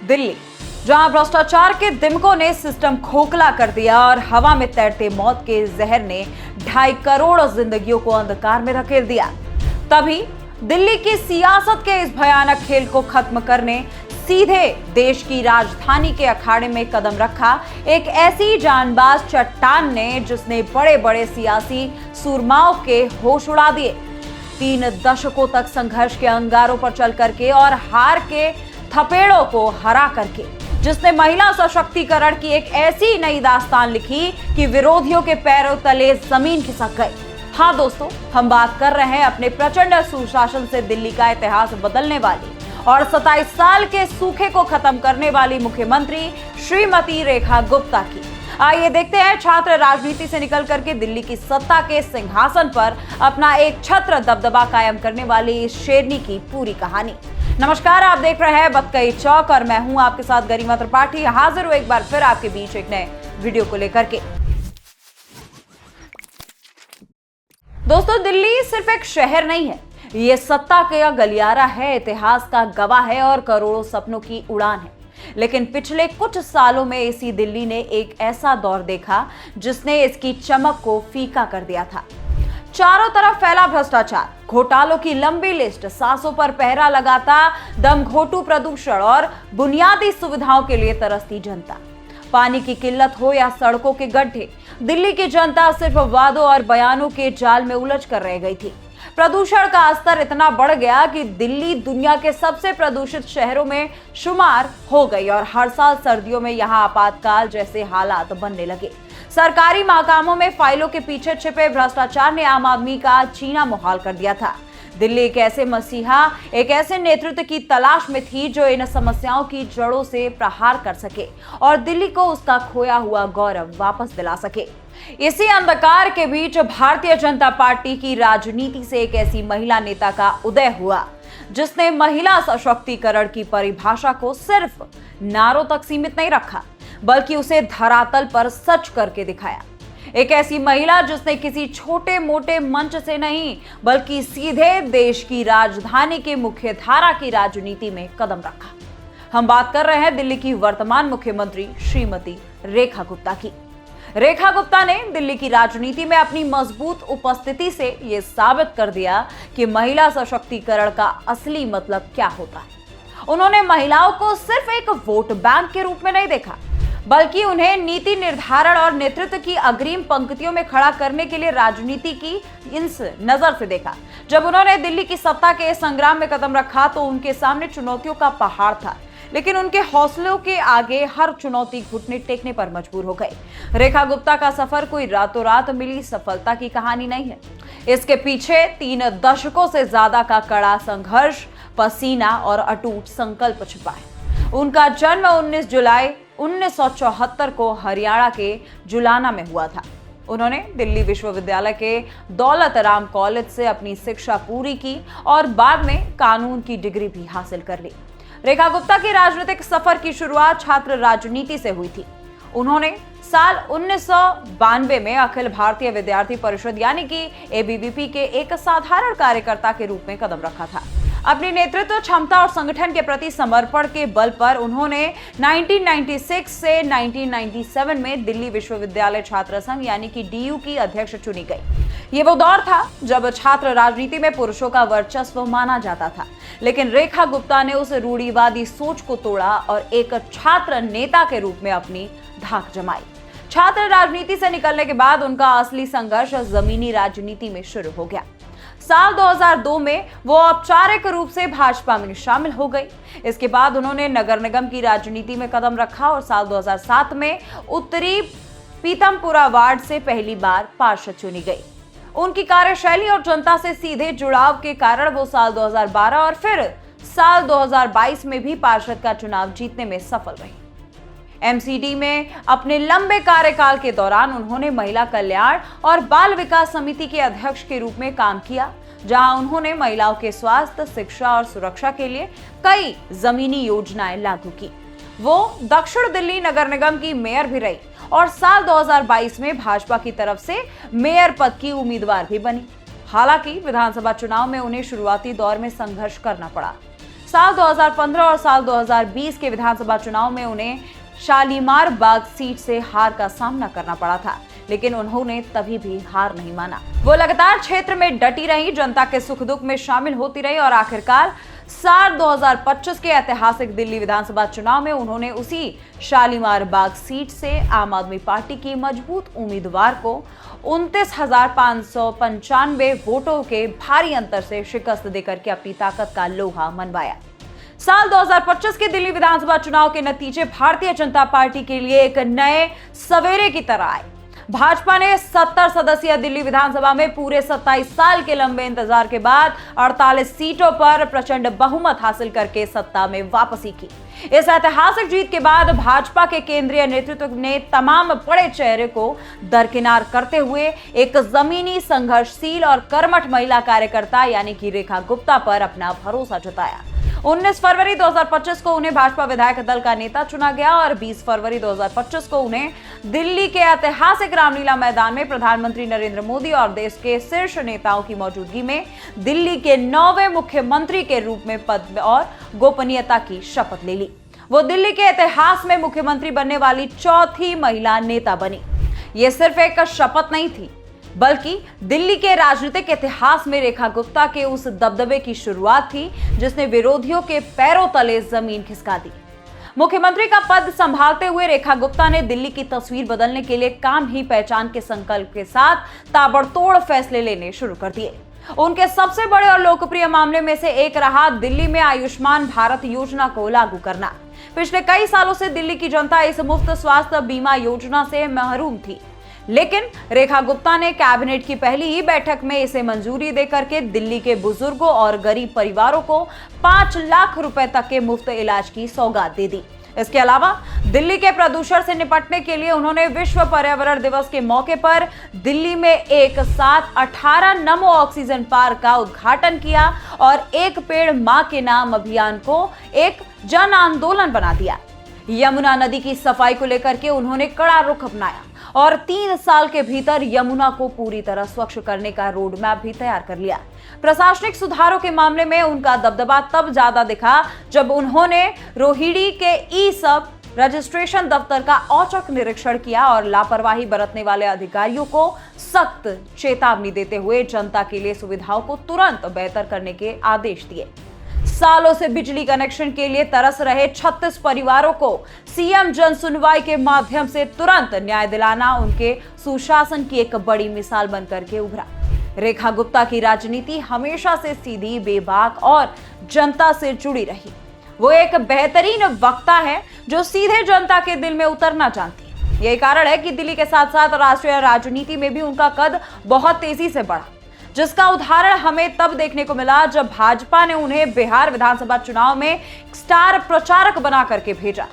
दिल्ली, जहां भ्रष्टाचार के दिमकों ने सिस्टम खोखला कर दिया और हवा में तैरते मौत के जहर ने 2.5 करोड़ जिंदगियों को अंधकार में धकेल दिया। तभी दिल्ली की सियासत के इस भयानक खेल को खत्म करने सीधे देश की राजधानी के अखाड़े में कदम रखा एक ऐसी जानबाज चट्टान ने जिसने बड़े बड़े सियासी सूरमाओं के होश उड़ा दिए। 3 दशकों तक संघर्ष के अंगारों पर चल करके और हार के थपेड़ों को हरा करके जिसने महिला सशक्तिकरण की एक ऐसी नई दास्तान लिखी कि विरोधियों के पैरों तले जमीन खिसक गई। हाँ दोस्तों, हम बात कर रहे हैं अपने प्रचंड सुशासन से दिल्ली का इतिहास बदलने वाली और 27 साल के सूखे को खत्म करने वाली मुख्यमंत्री श्रीमती रेखा गुप्ता की। आइए देखते हैं छात्र राजनीति से निकल करके दिल्ली की सत्ता के सिंहासन पर अपना एक छत्र दबदबा कायम करने वाली इस शेरनी की पूरी कहानी। नमस्कार, आप देख रहे हैं बतकई चौक और मैं हूं आपके साथ गरिमा त्रिपाठी। हाजिर हूं एक बार फिर आपके बीच एक नए वीडियो को लेकर के। दोस्तों, दिल्ली सिर्फ एक शहर नहीं है, ये सत्ता का गलियारा है, इतिहास का गवाह है और करोड़ों सपनों की उड़ान है। लेकिन पिछले कुछ सालों में इसी दिल्ली ने एक ऐसा दौर देखा जिसने इसकी चमक को फीका कर दिया था। चारों तरफ फैला भ्रष्टाचार, घोटालों की लंबी लिस्ट, सांसों पर पहरा लगाता दमघोटू प्रदूषण और बुनियादी सुविधाओं के लिए तरसती जनता। पानी की किल्लत हो या सड़कों के गड्ढे, दिल्ली की जनता सिर्फ वादों और बयानों के जाल में उलझ कर रह गई थी। प्रदूषण का स्तर इतना बढ़ गया कि दिल्ली दुनिया के सबसे प्रदूषित शहरों में शुमार हो गई और हर साल सर्दियों में यहां आपातकाल जैसे हालात बनने लगे। सरकारी महकामों में फाइलों के पीछे छिपे भ्रष्टाचार ने आम आदमी का जीना मुहाल कर दिया था। दिल्ली एक ऐसे मसीहा, एक ऐसे नेतृत्व की तलाश में थी जो इन समस्याओं की जड़ों से प्रहार कर सके और दिल्ली को उसका खोया हुआ गौरव वापस दिला सके। इसी अंधकार के बीच भारतीय जनता पार्टी की राजनीति से एक ऐसी महिला नेता का उदय हुआ जिसने महिला सशक्तिकरण की परिभाषा को सिर्फ नारों तक सीमित नहीं रखा, बल्कि उसे धरातल पर सच करके दिखाया। एक ऐसी महिला जिसने किसी छोटे मोटे मंच से नहीं बल्कि सीधे देश की राजधानी के मुख्य धारा की राजनीति में कदम रखा। हम बात कर रहे हैं दिल्ली की वर्तमान मुख्यमंत्री श्रीमती रेखा गुप्ता की। रेखा गुप्ता ने दिल्ली की राजनीति में अपनी मजबूत उपस्थिति से यह साबित कर दिया कि महिला सशक्तिकरण का असली मतलब क्या होता है। उन्होंने महिलाओं को सिर्फ एक वोट बैंक के रूप में नहीं देखा, बल्कि उन्हें नीति निर्धारण और नेतृत्व की अग्रिम पंक्तियों में खड़ा करने के लिए राजनीति की इस नजर से देखा। जब उन्होंने दिल्ली की सत्ता के संग्राम में कदम रखा तो उनके सामने चुनौतियों का पहाड़ था, लेकिन उनके हौसलों के आगे हर चुनौती घुटने टेकने पर मजबूर हो गई। रेखा गुप्ता का सफर कोई रातों रात मिली सफलता की कहानी नहीं है। इसके पीछे 3 दशकों से ज्यादा का कड़ा संघर्ष, पसीना और अटूट संकल्प छिपा है। उनका जन्म 19 जुलाई 1974 को हरियाणा के जुलाना में हुआ था। उन्होंने दिल्ली विश्वविद्यालय के दौलत राम कॉलेज से अपनी शिक्षा पूरी की और बाद में कानून की डिग्री भी हासिल कर ली। रेखा गुप्ता की राजनीतिक सफर की शुरुआत छात्र राजनीति से हुई थी। उन्होंने साल 1992 में अखिल भारतीय विद्यार्थी परिषद यानी कि एबीवीपी के एक साधारण कार्यकर्ता के रूप में कदम रखा था। अपनी नेतृत्व क्षमता और संगठन के प्रति समर्पण के बल पर उन्होंने 1996 से 1997 में दिल्ली विश्वविद्यालय छात्र संघ यानी कि डीयू की अध्यक्ष चुनी गई। ये वो दौर था जब छात्र राजनीति में पुरुषों का वर्चस्व माना जाता था, लेकिन रेखा गुप्ता ने उस रूढ़िवादी सोच को तोड़ा और एक छात्र नेता के रूप में अपनी धाक जमाई। छात्र राजनीति से निकलने के बाद उनका असली संघर्ष जमीनी राजनीति में शुरू हो गया। साल 2002 में वो औपचारिक रूप से भाजपा में शामिल हो गई। इसके बाद उन्होंने नगर निगम की राजनीति में कदम रखा और साल 2007 में उत्तरी पीतमपुरा वार्ड से पहली बार पार्षद चुनी गई। उनकी कार्यशैली और जनता से सीधे जुड़ाव के कारण वो साल 2012 और फिर साल 2022 में भी पार्षद का चुनाव जीतने में सफल रही। एमसीडी में अपने लंबे कार्यकाल के दौरान उन्होंने महिला कल्याण और बाल विकास समिति के अध्यक्ष के रूप में काम किया, जहां उन्होंने महिलाओं के स्वास्थ्य, शिक्षा और सुरक्षा के लिए कई जमीनी योजनाएं लागू की। वो दक्षिण दिल्ली नगर निगम की मेयर भी रही और साल 2022 में भाजपा की तरफ से मेयर पद की उम्मीदवार भी बनी। हालांकि विधानसभा चुनाव में उन्हें शुरुआती दौर में संघर्ष करना पड़ा। साल 2015 और साल 2020 के विधानसभा चुनाव में उन्हें शालीमार बाग सीट से हार का सामना करना पड़ा था, लेकिन उन्होंने तभी भी हार नहीं माना। वो लगातार क्षेत्र में डटी रही, जनता के सुख दुख में शामिल होती रही और आखिरकार साल 2025 के ऐतिहासिक दिल्ली विधानसभा चुनाव में उन्होंने उसी शालीमार बाग सीट से आम आदमी पार्टी की मजबूत उम्मीदवार को 29,595 वोटों के भारी अंतर से शिकस्त देकर के अपनी ताकत का लोहा मनवाया। साल 2025 के दिल्ली विधानसभा चुनाव के नतीजे भारतीय जनता पार्टी के लिए एक नए सवेरे की तरह आए। भाजपा ने 70 सदस्यीय दिल्ली विधानसभा में पूरे 27 साल के लंबे इंतजार के बाद 48 सीटों पर प्रचंड बहुमत हासिल करके सत्ता में वापसी की। इस ऐतिहासिक जीत के बाद भाजपा के केंद्रीय नेतृत्व ने तमाम बड़े चेहरे को दरकिनार करते हुए एक जमीनी संघर्षशील और कर्मठ महिला कार्यकर्ता यानी कि रेखा गुप्ता पर अपना भरोसा जताया। 19 फरवरी 2025 को उन्हें भाजपा विधायक दल का नेता चुना गया और 20 फरवरी 2025 को उन्हें दिल्ली के ऐतिहासिक रामलीला मैदान में प्रधानमंत्री नरेंद्र मोदी और देश के शीर्ष नेताओं की मौजूदगी में दिल्ली के 9वें मुख्यमंत्री के रूप में पद और गोपनीयता की शपथ ले ली। वो दिल्ली के इतिहास में मुख्यमंत्री बनने वाली चौथी महिला नेता बनी। ये सिर्फ एक शपथ नहीं थी, बल्कि दिल्ली के राजनीतिक इतिहास में रेखा गुप्ता के उस दबदबे की शुरुआत थी जिसने विरोधियों के पैरों तले जमीन खिसका दी। मुख्यमंत्री का पद संभालते हुए रेखा गुप्ता ने दिल्ली की तस्वीर बदलने के लिए काम ही पहचान के संकल्प के साथ ताबड़तोड़ फैसले लेने शुरू कर दिए। उनके सबसे बड़े और लोकप्रिय मामले में से एक रहा दिल्ली में आयुष्मान भारत योजना को लागू करना। पिछले कई सालों से दिल्ली की जनता इस मुफ्त स्वास्थ्य बीमा योजना से महरूम थी, लेकिन रेखा गुप्ता ने कैबिनेट की पहली ही बैठक में इसे मंजूरी देकर के दिल्ली के बुजुर्गों और गरीब परिवारों को 5 लाख रुपए तक के मुफ्त इलाज की सौगात दे दी। इसके अलावा दिल्ली के प्रदूषण से निपटने के लिए उन्होंने विश्व पर्यावरण दिवस के मौके पर दिल्ली में एक साथ 18 नमो ऑक्सीजन पार्क का उद्घाटन किया और एक पेड़ मां के नाम अभियान को एक जन आंदोलन बना दिया। यमुना नदी की सफाई को लेकर के उन्होंने कड़ा रुख अपनाया और 3 साल के भीतर यमुना को पूरी तरह स्वच्छ करने का रोड मैप भी तैयार कर लिया। प्रशासनिक सुधारों के मामले में उनका दबदबा तब ज्यादा दिखा जब उन्होंने रोहिणी के ई सब रजिस्ट्रेशन दफ्तर का औचक निरीक्षण किया और लापरवाही बरतने वाले अधिकारियों को सख्त चेतावनी देते हुए जनता के लिए सुविधाओं को तुरंत बेहतर करने के आदेश दिए। सालों से बिजली कनेक्शन के लिए तरस रहे 36 परिवारों को सीएम जन सुनवाई के माध्यम से तुरंत न्याय दिलाना उनके सुशासन की एक बड़ी मिसाल बनकर के उभरा। रेखा गुप्ता की राजनीति हमेशा से सीधी, बेबाक और जनता से जुड़ी रही। वो एक बेहतरीन वक्ता है जो सीधे जनता के दिल में उतरना चाहती है। यही कारण है कि दिल्ली के साथ साथ राष्ट्रीय राजनीति में भी उनका कद बहुत तेजी से बढ़ा, जिसका उदाहरण हमें तब देखने को मिला जब भाजपा ने उन्हें बिहार विधानसभा चुनाव में स्टार प्रचारक बना करके भेजा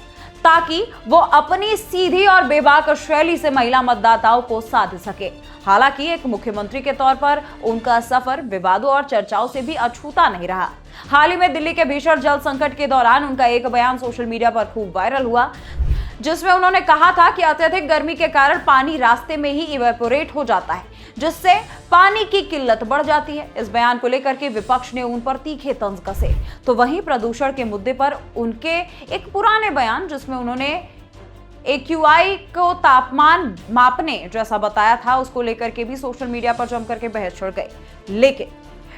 ताकि वो अपनी सीधी और बेबाक शैली से महिला मतदाताओं को साध सके। हालांकि एक मुख्यमंत्री के तौर पर उनका सफर विवादों और चर्चाओं से भी अछूता नहीं रहा। हाल ही में दिल्ली के भीषण जल संकट के दौरान उनका एक बयान सोशल मीडिया पर खूब वायरल हुआ, जिसमें उन्होंने कहा था कि अत्यधिक गर्मी के कारण पानी रास्ते में ही इवेपोरेट हो जाता है, जिससे पानी की किल्लत बढ़ जाती है। इस बयान को लेकर के विपक्ष ने उन पर तीखे तंज कसे। तो वहीं प्रदूषण के मुद्दे पर उनके एक पुराने बयान जिसमें उन्होंने AQI को तापमान मापने जैसा बताया था, उसको लेकर के भी सोशल मीडिया पर जमकर के बहस छिड़ गई। लेकिन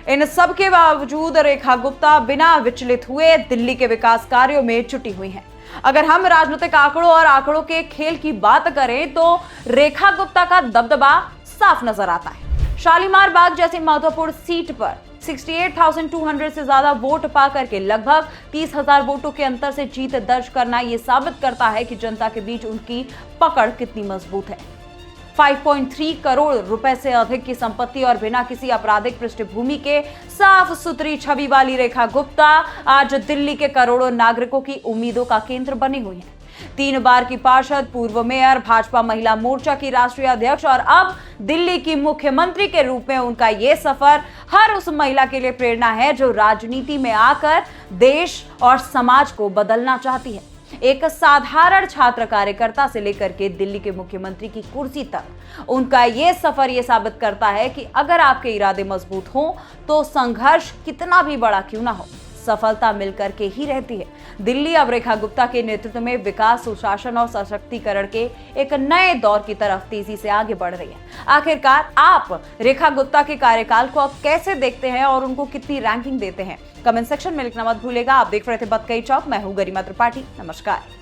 इन सब के बावजूद रेखा गुप्ता बिना विचलित हुए दिल्ली के विकास कार्यों में जुटी हुई हैं। अगर हम राजनीतिक आंकड़ों और आंकड़ों के खेल की बात करें तो रेखा गुप्ता का दबदबा साफ नजर आता है। शालीमार बाग जैसी महत्वपूर्ण सीट पर 68,200 से ज्यादा वोट पा करके लगभग 30,000 वोटों के अंतर से जीत दर्ज करना यह साबित करता है कि जनता के बीच उनकी पकड़ कितनी मजबूत है। 5.3 करोड़ रुपए से अधिक की संपत्ति और बिना किसी आपराधिक पृष्ठभूमि के साफ सुथरी छवि वाली रेखा गुप्ता आज दिल्ली के करोड़ों नागरिकों की उम्मीदों का केंद्र बनी हुई है। 3 बार की पार्षद, पूर्व मेयर, भाजपा महिला मोर्चा की राष्ट्रीय अध्यक्ष और अब दिल्ली की मुख्यमंत्री के रूप में उनका ये सफर हर उस महिला के लिए प्रेरणा है जो राजनीति में आकर देश और समाज को बदलना चाहती है। एक साधारण छात्र कार्यकर्ता से लेकर के दिल्ली के मुख्यमंत्री की कुर्सी तक उनका यह सफर यह साबित करता है कि अगर आपके इरादे मजबूत हों तो संघर्ष कितना भी बड़ा क्यों ना हो, सफलता मिलकर के ही रहती है। दिल्ली अब रेखा गुप्ता के नेतृत्व में विकास, सुशासन और सशक्तिकरण के एक नए दौर की तरफ तेजी से आगे बढ़ रही है। आखिरकार आप रेखा गुप्ता के कार्यकाल को अब कैसे देखते हैं और उनको कितनी रैंकिंग देते हैं? कमेंट सेक्शन में लिखना मत भूलिएगा। आप देख रहे थे बतकही चौक, मैं हूं गरिमा त्रिपाठी। नमस्कार।